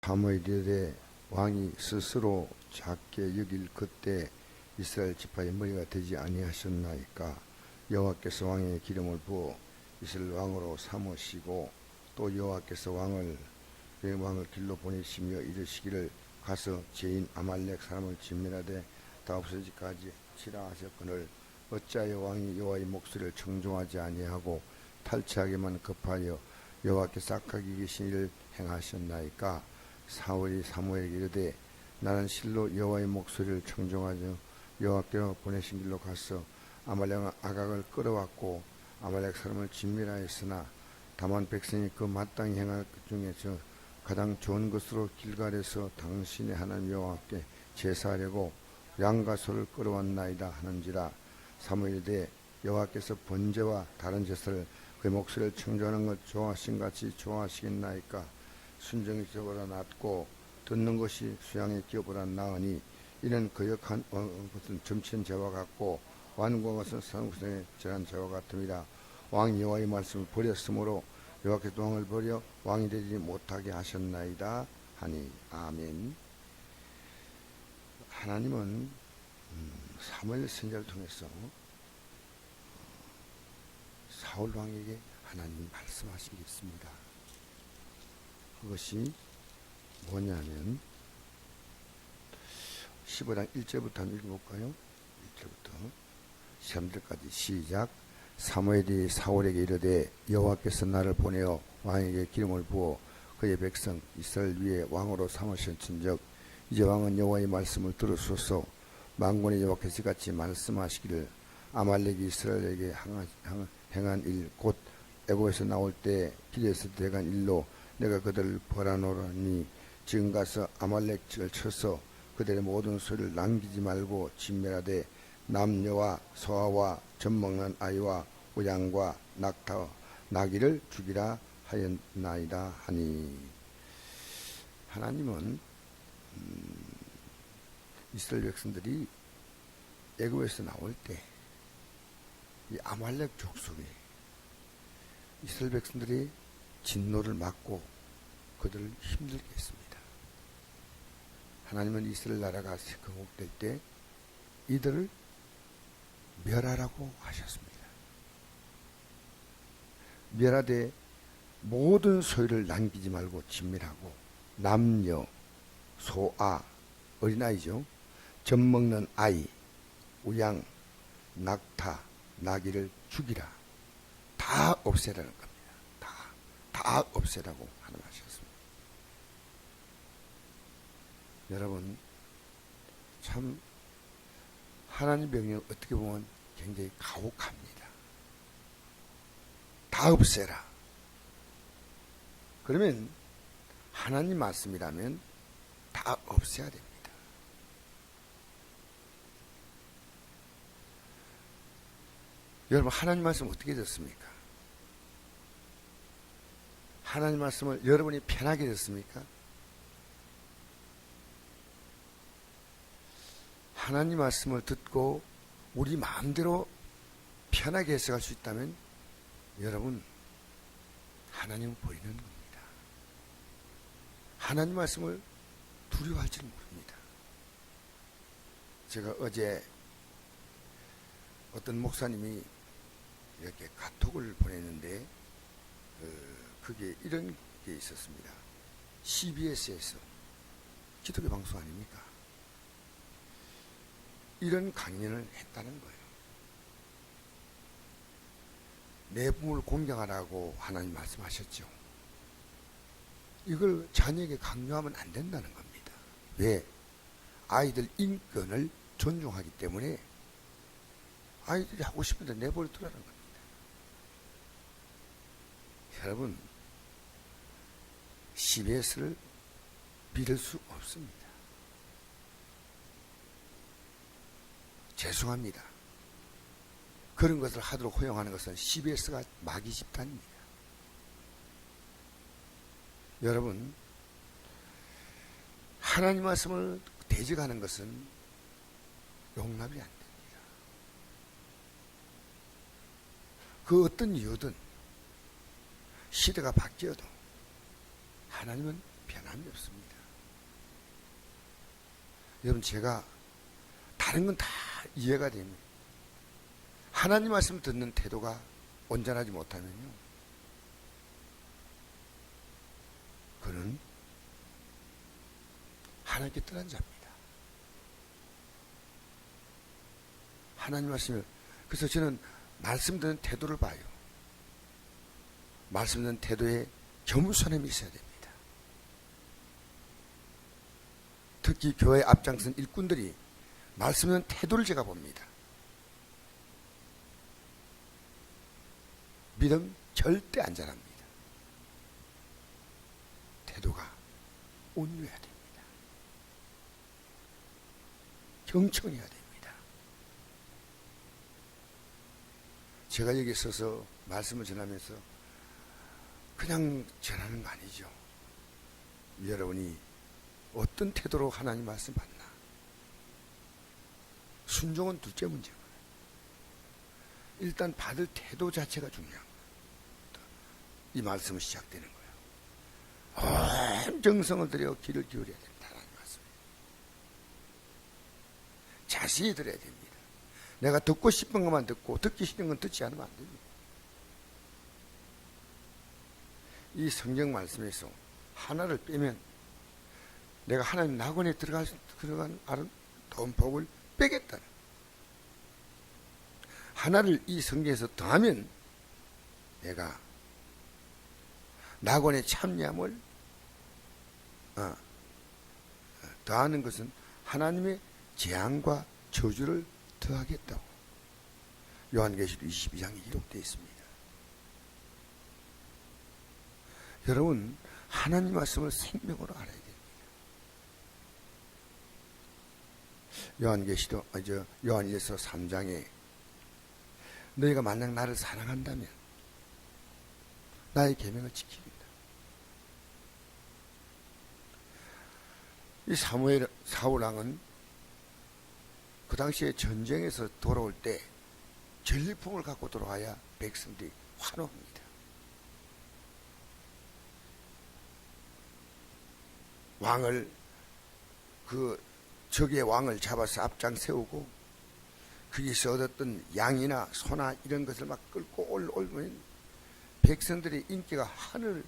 사무엘에 왕이 스스로 작게 여길 그때 이스라엘 지파의 머리가 되지 아니하셨나이까. 여호와께서 왕의 기름을 부어 이스라엘 왕으로 삼으시고 또 여호와께서 왕을 길로 보내시며 이르시기를 가서 죄인 아말렉 사람을 진멸하되 다 없어지기까지 치라 하셨거늘 어찌하여 왕이 여호와의 목소리를 청종하지 아니하고 탈취하기만 급하여 여호와께서 악하게 계신 일을 행하셨나이까. 사울이 사무엘에게 이르되 나는 실로 여호와의 목소리를 청종하여 여호와께로 보내신 길로 가서 아말렉 아각을 끌어왔고 아말렉 사람을 진멸하였으나 다만 백성이 그 마땅히 행할 것 중에서 가장 좋은 것으로 길갈에서 당신의 하나님 여호와께 제사하려고 양과 소를 끌어왔나이다 하는지라. 사무엘이 이르되 여호와께서 번제와 다른 제사를 그의 목소리를 청종하는 것 좋아하신 같이 좋아하시겠나이까. 순종이 저보다 낫고 듣는 것이 수양의 기업보다 나으니 이는 거역한 것은 점치는 죄와 같고 완고한 것은 산구성의 절한 죄와 같음이라. 왕이 여호와의 말씀을 버렸으므로 여호와께서 왕을 버려 왕이 되지 못하게 하셨나이다 하니. 아멘. 하나님은 사무엘 선지자를 통해서 사울 왕에게 하나님이 말씀하신 게 있습니다. 그것이 뭐냐면 15장 1절부터 한번 읽어볼까요? 1절부터 3절까지 시작. 사무엘이 사울에게 이르되 여호와께서 나를 보내어 왕에게 기름을 부어 그의 백성 이스라엘 위에 왕으로 삼으셨은즉 이제 왕은 여호와의 말씀을 들으소서. 만군의 여호와께서 같이 말씀하시기를 아말렉이 이스라엘에게 행한 일 곧 애굽에서 나올 때 길에서 들어간 일로 내가 그들을 벌하노라니 지금 가서 아말렉을 쳐서 그들의 모든 소리를 남기지 말고 진멸하되 남녀와 소아와 젖먹는 아이와 우양과 낙타 나귀를 죽이라 하였나이다 하니. 하나님은 이스라엘 백성들이 애굽에서 나올 때 이 아말렉 족속에 이스라엘 백성들이 진노를 막고 그들을 힘들게 했습니다. 하나님은 이스라엘 나라가 건국될 때 이들을 멸하라고 하셨습니다. 멸하되 모든 소유를 남기지 말고 진멸하고 남녀, 소아, 어린아이죠. 젖먹는 아이, 우양, 낙타, 나귀를 죽이라. 다 없애라는 겁니다. 다 없애라고 하나님 하셨습니다. 여러분, 참 하나님 명령 어떻게 보면 굉장히 가혹합니다. 다 없애라. 그러면 하나님 말씀이라면 다 없애야 됩니다. 여러분, 하나님 말씀 어떻게 듣습니까? 하나님 말씀을 여러분이 편하게 듣습니까? 하나님 말씀을 듣고 우리 마음대로 편하게 해석할 수 있다면 여러분, 하나님을 버리는 겁니다. 하나님 말씀을 두려워할 줄 모릅니다. 제가 어제 어떤 목사님이 이렇게 카톡을 보냈는데 그게 이런 게 있었습니다. CBS에서 기독교 방송 아닙니까? 이런 강연을 했다는 거예요. 내 부모를 공경하라고 하나님 말씀하셨죠. 이걸 자녀에게 강요하면 안 된다는 겁니다. 왜? 아이들 인권을 존중하기 때문에 아이들이 하고 싶은데 내버려 두라는 겁니다. 여러분, CBS를 믿을 수 없습니다. 죄송합니다. 그런 것을 하도록 허용하는 것은 CBS가 마귀 집단입니다. 여러분, 하나님 말씀을 대적하는 것은 용납이 안 됩니다. 그 어떤 이유든 시대가 바뀌어도 하나님은 변함이 없습니다. 여러분, 제가 다른 건 다 이해가 됩니다. 하나님 말씀 듣는 태도가 온전하지 못하면요, 그는 하나님께 떠난 자입니다. 하나님 말씀을, 그래서 저는 말씀 듣는 태도를 봐요. 말씀 듣는 태도에 겸손함이 있어야 됩니다. 특히 교회 앞장선 일꾼들이 말씀 듣는 태도를 제가 봅니다. 믿음 절대 안 잘합니다. 태도가 온유해야 됩니다. 경청해야 됩니다. 제가 여기 서서 말씀을 전하면서 그냥 전하는 거 아니죠. 여러분이 어떤 태도로 하나님 말씀 받나? 순종은 둘째 문제고요. 일단 받을 태도 자체가 중요한 거예요. 이 말씀은 시작되는 거예요. 온 정성을 들여 귀를 기울여야 됩니다. 하나님 말씀. 자세히 들어야 됩니다. 내가 듣고 싶은 것만 듣고 듣기 싫은 건 듣지 않으면 안 됩니다. 이 성경 말씀에서 하나를 빼면 내가 하나님 낙원에 들어간 아름다운 복을 빼겠다는, 하나를 이 성경에서 더하면 내가 낙원의 참여함을 더하는 것은 하나님의 재앙과 저주를 더하겠다고 요한계시록 22장에 기록되어 있습니다. 여러분, 하나님 말씀을 생명으로 알아야 됩니다. 요한일서 3장에 너희가 만약 나를 사랑한다면 나의 계명을 지키겠다. 이 사울왕은 그 당시에 전쟁에서 돌아올 때 전리품을 갖고 돌아와야 백성들이 환호합니다. 적의 왕을 잡아서 앞장 세우고 거기서 얻었던 양이나 소나 이런 것을 막 끌고 올면 백성들의 인기가 하늘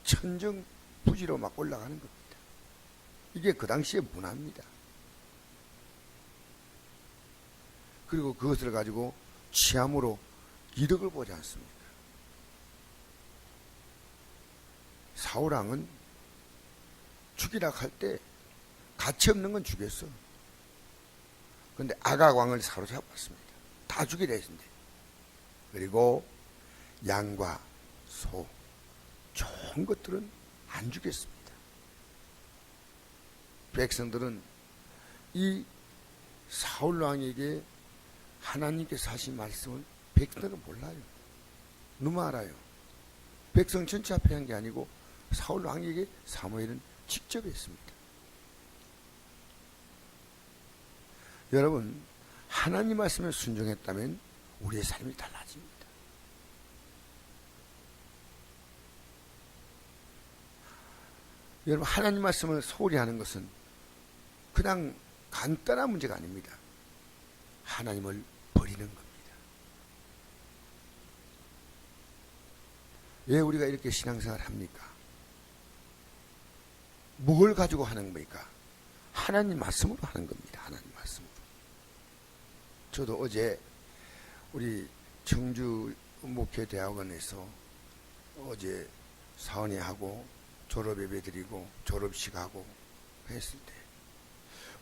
천정부지로 막 올라가는 겁니다. 이게 그 당시의 문화입니다. 그리고 그것을 가지고 취함으로 이득을 보지 않습니까? 사울왕은 죽이라 할 때 가치 없는 건 죽였어. 그런데 아각왕을 사로잡았습니다. 다 죽이라 했는데. 그리고 양과 소, 좋은 것들은 안 죽였습니다. 백성들은 이 사울왕에게 하나님께서 하신 말씀을 백성들은 몰라요. 누가 알아요? 백성 전체 앞에 한 게 아니고 사울왕에게 사무엘은 직접 했습니다. 여러분, 하나님 말씀에 순종했다면 우리의 삶이 달라집니다. 여러분, 하나님 말씀을 소홀히 하는 것은 그냥 간단한 문제가 아닙니다. 하나님을 버리는 겁니다. 왜 우리가 이렇게 신앙생활을 합니까? 뭘 가지고 하는 겁니까? 하나님 말씀으로 하는 겁니다. 하나님 말씀으로. 저도 어제 우리 청주 목회대학원에서 어제 사원회하고 졸업예배 드리고 졸업식하고 했을 때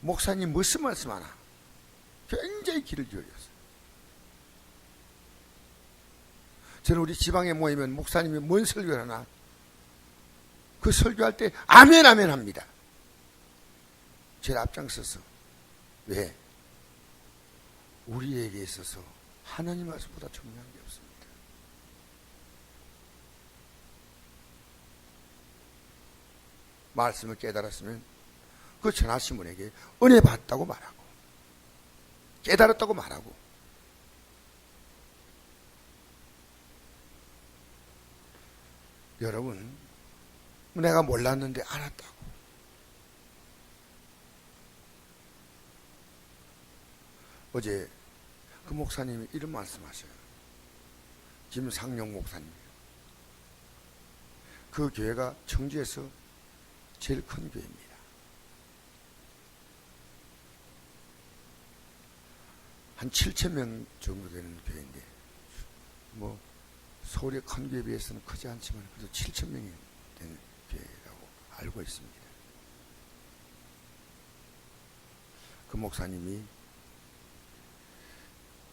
목사님 무슨 말씀 하나 굉장히 귀를 기울였어요. 저는 우리 지방에 모이면 목사님이 뭔 설교를 하나 그 설교할 때 아멘 아멘 합니다. 제일 앞장서서. 왜? 우리에게 있어서 하나님 말씀보다 중요한 게 없습니다. 말씀을 깨달았으면 그 전하신 분에게 은혜 받았다고 말하고 깨달았다고 말하고, 여러분, 내가 몰랐는데 알았다고. 어제 그 목사님이 이런 말씀하셔요. 김상용 목사님. 그 교회가 청주에서 제일 큰 교회입니다. 한 7,000명 정도 되는 교회인데, 뭐 서울의 큰 교회에 비해서는 크지 않지만 그래도 7,000명이 되는 교회라고 알고 있습니다. 그 목사님이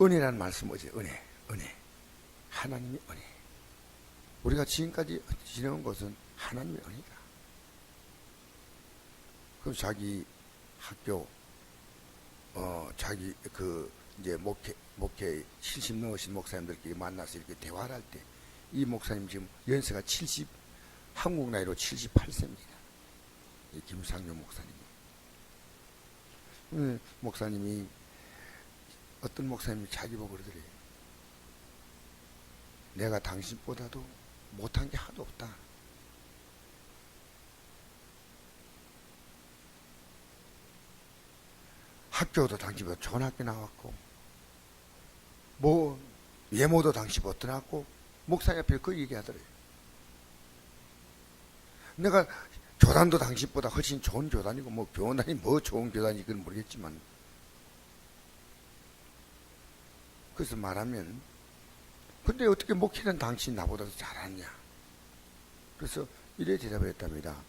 은혜라는 말씀, 어제 은혜. 하나님의 은혜. 우리가 지금까지 지내온 것은 하나님의 은혜다. 그럼 자기 학교, 자기 이제 목회 70 넘으신 목사님들끼리 만나서 이렇게 대화를 할 때, 이 목사님 지금 연세가 한국 나이로 78세입니다. 이 김상용 목사님이. 목사님이, 어떤 목사님이 자기 보고 그러더래요. 내가 당신보다도 못한 게 하나도 없다. 학교도 당신보다 좋은 학교 나왔고, 뭐 외모도 당신보다 나왔고, 목사님 앞에 그 얘기하더래요. 내가 교단도 당신보다 훨씬 좋은 교단이고, 뭐 교단이 뭐 좋은 교단인지 그건 모르겠지만, 그래서 말하면, 근데 어떻게 목회는 당신 나보다 더 잘하냐? 그래서 이래 대답을 했답니다.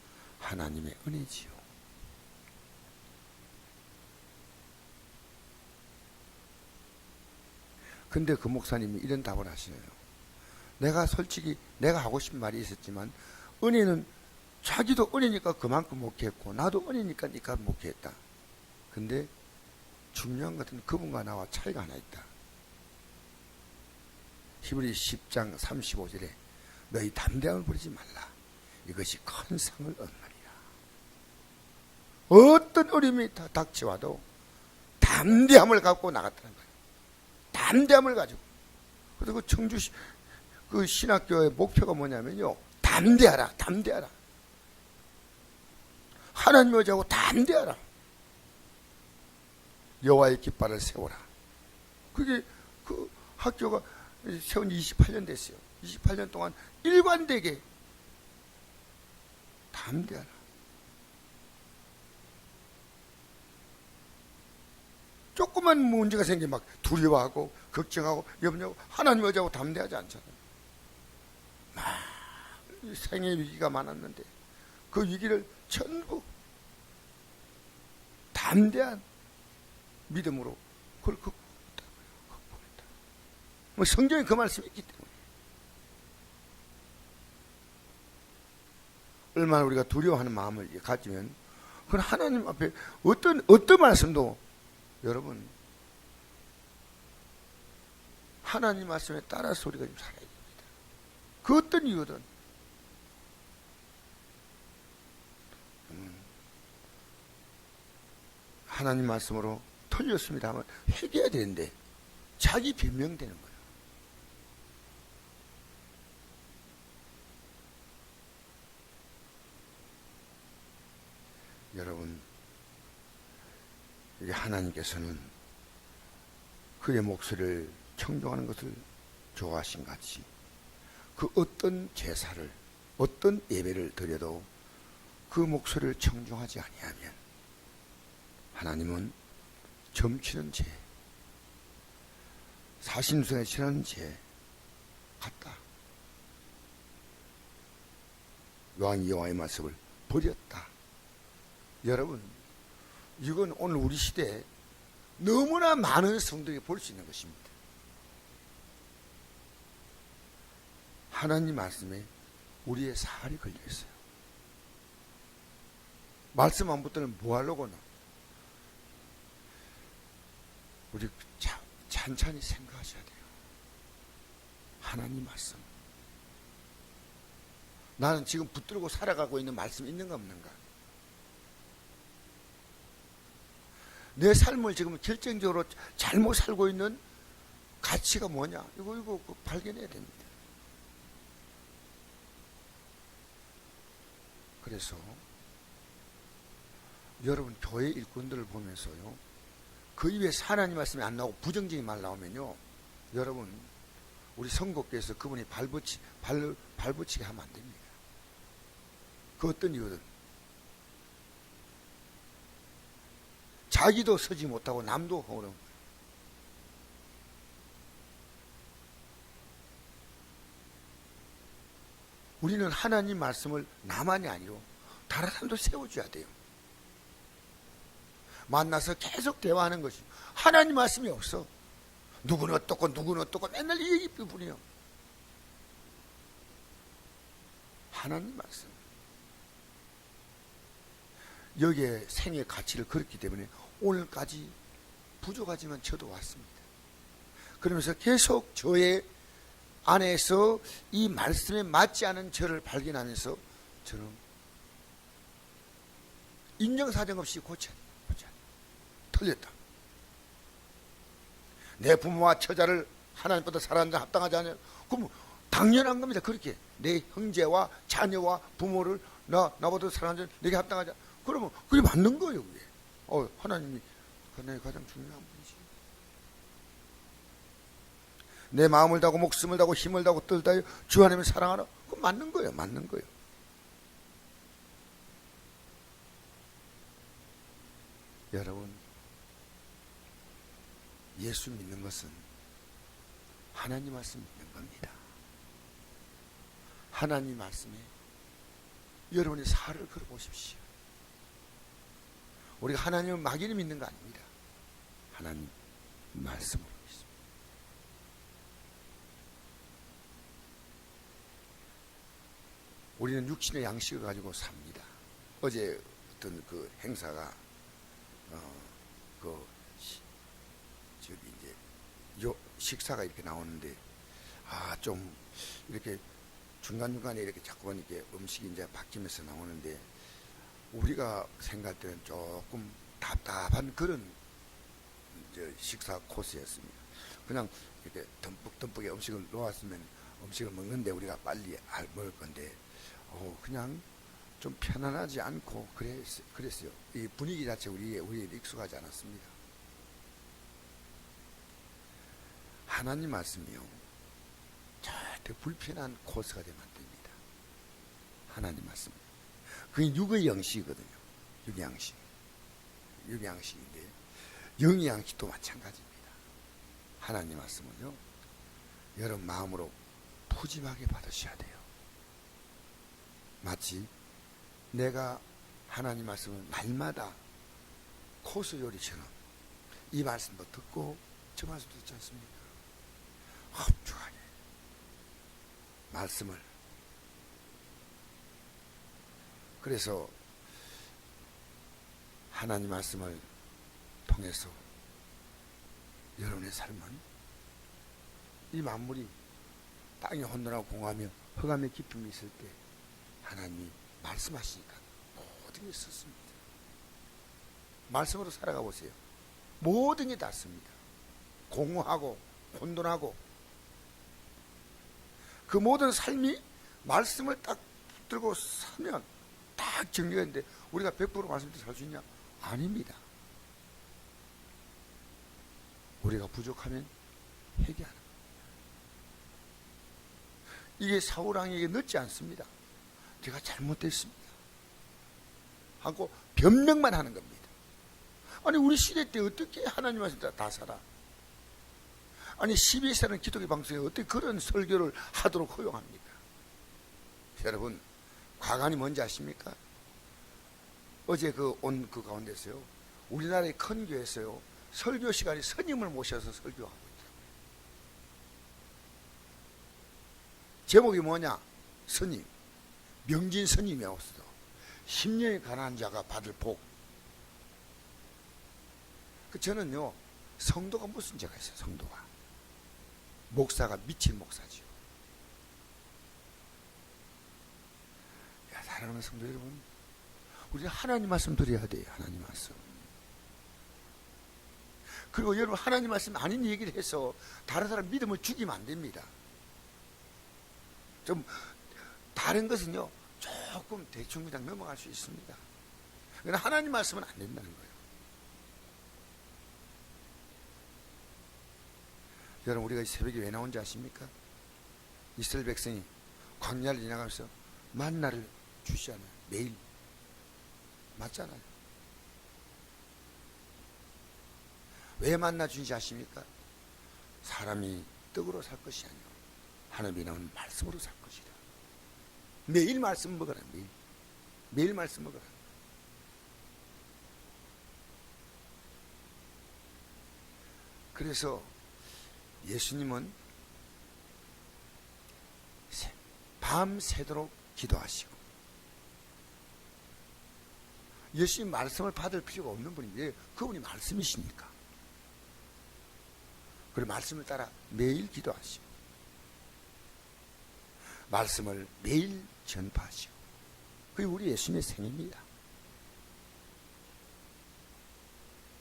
하나님의 은혜지요. 근데 그 목사님이 이런 답을 하시네요. 내가 솔직히 내가 하고 싶은 말이 있었지만, 은혜는 자기도 은혜니까 그만큼 목회했고, 나도 은혜니까 니까 목회했다. 근데 중요한 것은 그분과 나와 차이가 하나 있다. 히브리 10장 35절에 너희 담대함을 부리지 말라. 이것이 큰 상을 얻느니라. 어떤 어려움이 닥쳐와도 담대함을 갖고 나갔다는 거예요. 담대함을 가지고. 그래서 그 청주 그 신학교의 목표가 뭐냐면요, 담대하라. 하나님 여자하고 담대하라. 여호와의 깃발을 세워라. 그게 그 학교가 세운 지 28년 됐어요. 28년 동안 일관되게 담대하라. 조그만 문제가 생기면 막 두려워하고 걱정하고 염려하고, 하나님 여자하고 담대하지 않잖아요. 막 생의 위기가 많았는데 그 위기를 전부 담대한 믿음으로 그걸 극복했다. 뭐 성경에 그 말씀이 있기 때문에. 얼마나 우리가 두려워하는 마음을 가지면, 그건 하나님 앞에 어떤 말씀도, 여러분, 하나님 말씀에 따라서 우리가 좀 살아야 됩니다. 그 어떤 이유든. 하나님 말씀으로 틀렸습니다 하면 회개해야 되는데 자기 변명되는 거예요. 여러분, 하나님께서는 그의 목소리를 청종하는 것을 좋아하신 같이, 그 어떤 제사를, 어떤 예배를 드려도 그 목소리를 청종하지 아니하면 하나님은 점치는 죄, 사심성에 지나는 죄 같다. 왕이 여호와의 말씀을 버렸다. 여러분, 이건 오늘 우리 시대에 너무나 많은 성도들이 볼 수 있는 것입니다. 하나님 말씀에 우리의 살이 걸려 있어요. 말씀 안 붙들면 뭐 하려고나. 우리 찬찬히 생각하셔야 돼요. 하나님 말씀. 나는 지금 붙들고 살아가고 있는 말씀이 있는가 없는가? 내 삶을 지금 결정적으로 잘못 살고 있는 가치가 뭐냐? 이거 발견해야 됩니다. 그래서 여러분 교회 일꾼들을 보면서요, 그 입에서 하나님 말씀이 안 나오고 부정적인 말 나오면요, 여러분, 우리 선곡교에서 그분이 발붙이게 하면 안 됩니다. 그 어떤 이유든 자기도 서지 못하고 남도 어려운 거예요. 우리는 하나님 말씀을 나만이 아니로 다른 사람도 세워줘야 돼요. 만나서 계속 대화하는 것이, 하나님 말씀이 없어. 누구는 어떻고 누구는 어떻고 맨날 이 얘기뿐이요. 하나님 말씀. 여기에 생의 가치를 걸었기 때문에 오늘까지 부족하지만 저도 왔습니다. 그러면서 계속 저의 안에서 이 말씀에 맞지 않은 저를 발견하면서 저는 인정사정 없이 고쳐야 틀렸다. 내 부모와 처자를 하나님보다 사랑하는 자 합당하지 않냐? 그럼 당연한 겁니다. 그렇게 내 형제와 자녀와 부모를 나보다 사랑하는 자 내게 합당하지 않냐? 그러면 그게 맞는 거예요. 그게. 하나님이 가장 중요한 분이지. 내 마음을 다하고 목숨을 다하고 힘을 다하고 뜰 다하여 주 하나님을 사랑하라. 그건 맞는 거예요. 맞는 거예요. 여러분, 예수 믿는 것은 하나님 말씀 믿는 겁니다. 하나님 말씀에 여러분의 살을 걸어보십시오. 우리가 하나님을 막연히 믿는 거 아닙니다. 하나님 말씀으로 믿습니다. 우리는 육신의 양식을 가지고 삽니다. 어제 어떤 그 행사가 저기 이제 식사가 이렇게 나오는데 좀 이렇게 중간중간에 이렇게 자꾸만 이렇게 음식이 이제 바뀌면서 나오는데 우리가 생각할 때는 조금 답답한 그런 식사 코스였습니다. 그냥 이렇게 듬뿍듬뿍의 음식을 놓았으면 음식을 먹는데 우리가 빨리 먹을 건데 그냥 좀 편안하지 않고 그랬어요. 이 분위기 자체 우리에 익숙하지 않았습니다. 하나님 말씀이요, 절대 불편한 코스가 되면 안 됩니다. 하나님 말씀. 그게 육의 양식이거든요. 육의 양식인데 영의 양식도 마찬가지입니다. 하나님 말씀은요, 여러분 마음으로 푸짐하게 받으셔야 돼요. 마치 내가 하나님 말씀을 날마다 코스 요리처럼 이 말씀도 듣고 저 말씀도 듣지 않습니까? 흡족하게 말씀을. 그래서 하나님 말씀을 통해서 여러분의 삶은 이 만물이 땅이 혼돈하고 공허하며 흑암의 깊음이 있을 때 하나님이 말씀하시니까 모든 게 섰습니다. 말씀으로 살아가 보세요. 모든 게 닿습니다. 공허하고 혼돈하고 그 모든 삶이 말씀을 딱 붙들고 서면 딱 정리가 되는데 우리가 100% 말씀대로 살 수 있냐? 아닙니다. 우리가 부족하면 회개하는 겁니다. 이게 사울왕에게 늦지 않습니다. 제가 잘못됐습니다 하고 변명만 하는 겁니다. 아니 우리 시대 때 어떻게 하나님 말씀 다 살아? 아니 12세라는 기독교 방송에 어떻게 그런 설교를 하도록 허용합니까? 여러분, 과간이 뭔지 아십니까? 어제 온 그 가운데서요, 우리나라의 큰 교회에서요, 설교 시간에 스님을 모셔서 설교하고 있더라고요. 제목이 뭐냐? 스님, 명진 스님이 없어도 10년이 가난한 자가 받을 복. 저는요, 성도가 무슨 죄가 있어요? 성도가 목사가 미친 목사지요. 사랑하는 성도 여러분, 우리가 하나님 말씀 드려야 돼요. 하나님 말씀. 그리고 여러분, 하나님 말씀 아닌 얘기를 해서 다른 사람 믿음을 죽이면 안 됩니다. 좀 다른 것은요, 조금 대충 그냥 넘어갈 수 있습니다. 그러나 하나님 말씀은 안 된다는 거예요. 여러분, 우리가 이 새벽에 왜 나온지 아십니까? 이스라엘 백성이 광야를 지나가면서 만나를 주시잖아요. 매일. 맞잖아요. 왜 만나 주신지 아십니까? 사람이 떡으로 살 것이 아니요 하나님이 나오는 말씀으로 살 것이다. 매일 말씀 먹어라. 매일 말씀 먹어라. 그래서 예수님은 밤새도록 기도하시고, 예수님 말씀을 받을 필요가 없는 분이 왜 그분이 말씀이시니까. 그리고 말씀을 따라 매일 기도하시고, 말씀을 매일 전파하시고, 그게 우리 예수님의 생입니다.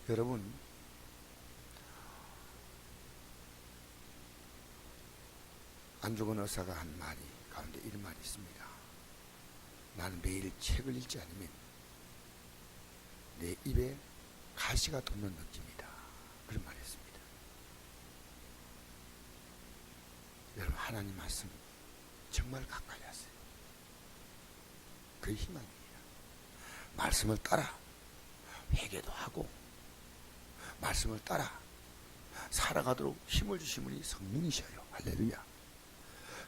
여러분, 안중근 의사가 한 말이 가운데 이런 말이 있습니다. 나는 매일 책을 읽지 않으면 내 입에 가시가 돋는 느낌이다. 그런 말이 있습니다. 여러분, 하나님 말씀 정말 가까이 하세요. 그게 희망입니다. 말씀을 따라 회개도 하고, 말씀을 따라 살아가도록 힘을 주신 분이 성령이셔요. 할렐루야.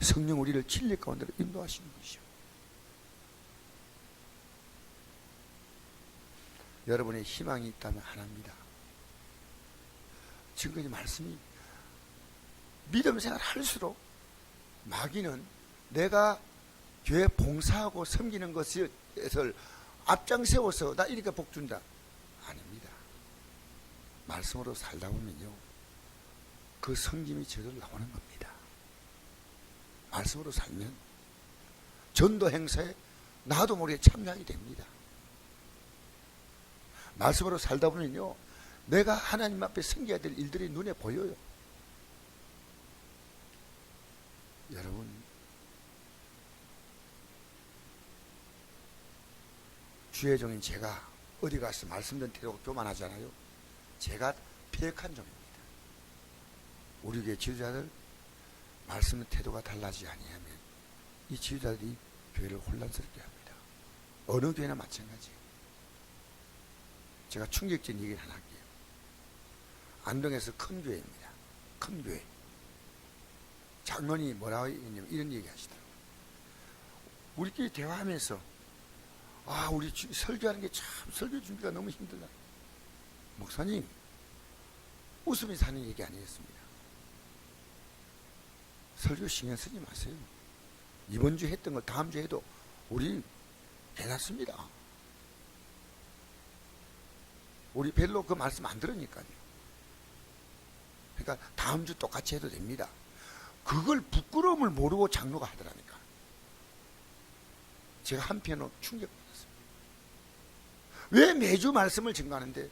성령 우리를 진리 가운데로 인도하시는 분이죠. 여러분의 희망이 있다면 하나입니다. 지금까지 말씀이 믿음 생활 할수록 마귀는 내가 교회 봉사하고 섬기는 것을 앞장세워서 나 이렇게 복 준다. 아닙니다. 말씀으로 살다 보면요, 그 섬김이 저절로 나오는 겁니다. 말씀으로 살면 전도 행사에 나도 모르게 참여하게 됩니다. 말씀으로 살다 보면요, 내가 하나님 앞에 섬겨야 될 일들이 눈에 보여요. 여러분, 주의 종인 제가 어디 가서 말씀드린 태도가 교만하잖아요. 제가 폐역한 종입니다. 우리 교회 지도자들 말씀의 태도가 달라지지 아니하면 이 지도자들이 교회를 혼란스럽게 합니다. 어느 교회나 마찬가지예요. 제가 충격적인 얘기를 하나 할게요. 안동에서 큰 교회입니다. 큰 교회. 장로님이 뭐라고 했냐면 이런 얘기 하시더라고요. 우리끼리 대화하면서 우리 설교하는 게 참 설교 준비가 너무 힘들다. 목사님, 웃음이 사는 얘기 아니겠습니다. 설교 신경 쓰지 마세요. 이번 주 했던 걸 다음 주 해도 우리 괜찮습니다. 우리 별로 그 말씀 안 들으니까요. 그러니까 다음 주 똑같이 해도 됩니다. 그걸 부끄러움을 모르고 장로가 하더라니까. 제가 한편으로 충격받았습니다. 왜 매주 말씀을 증거하는데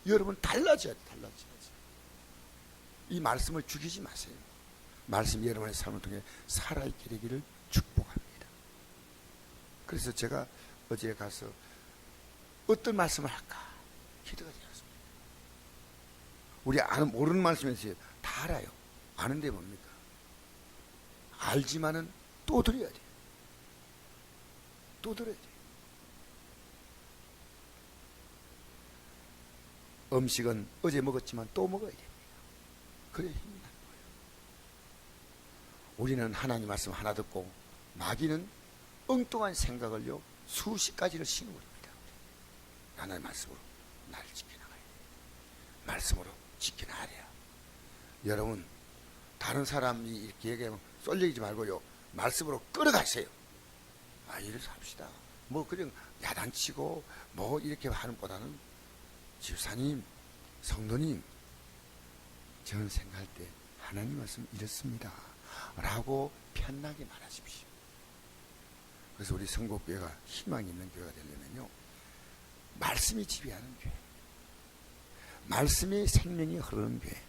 여러분 달라져야 돼. 이 말씀을 죽이지 마세요. 말씀이 여러분의 삶을 통해 살아있게 되기를 축복합니다. 그래서 제가 어제 가서 어떤 말씀을 할까 기도가 되었습니다. 우리 모르는 말씀에서 다 알아요. 아는데 뭡니까? 알지만은 또 드려야 돼요. 또 들어야 돼요. 음식은 어제 먹었지만 또 먹어야 됩니다. 그래 힘이 나는 거예요. 우리는 하나님 말씀 하나 듣고 마귀는 엉뚱한 생각을요 수십 가지를 심어버립니다. 하나님 말씀으로 나를 지켜나가야 돼요. 말씀으로 지켜나가래요. 여러분, 다른 사람이 이렇게 얘기하면 쏠리지 말고요, 말씀으로 끌어가세요. 이래서 합시다. 그냥 야단치고 이렇게 하는 보다는 집사님, 성도님, 저는 생각할 때 하나님 말씀 이렇습니다 라고 편하게 말하십시오. 그래서 우리 성곡교회가 희망이 있는 교회가 되려면요, 말씀이 지배하는 교회, 말씀의 생명이 흐르는 교회.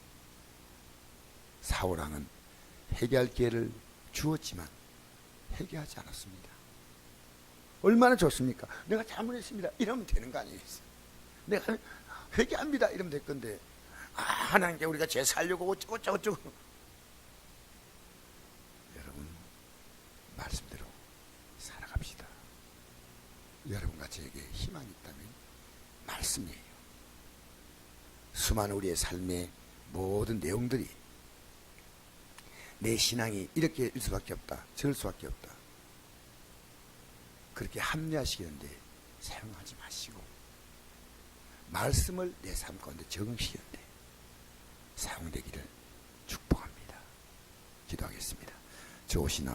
사울왕은 회개할 기회를 주었지만 회개하지 않았습니다. 얼마나 좋습니까? 내가 잘못했습니다 이러면 되는 거 아니겠어요? 내가 회개합니다 이러면 될 건데, 하나님께 우리가 죄 살려고 어쩌고 저에게 희망이 있다면 말씀이에요. 수많은 우리의 삶의 모든 내용들이 내 신앙이 이렇게 일 수밖에 없다, 저럴 수밖에 없다, 그렇게 합리화시키는데 사용하지 마시고 말씀을 내 삶 가운데 적응시키는데 사용되기를 축복합니다. 기도하겠습니다. 좋으시나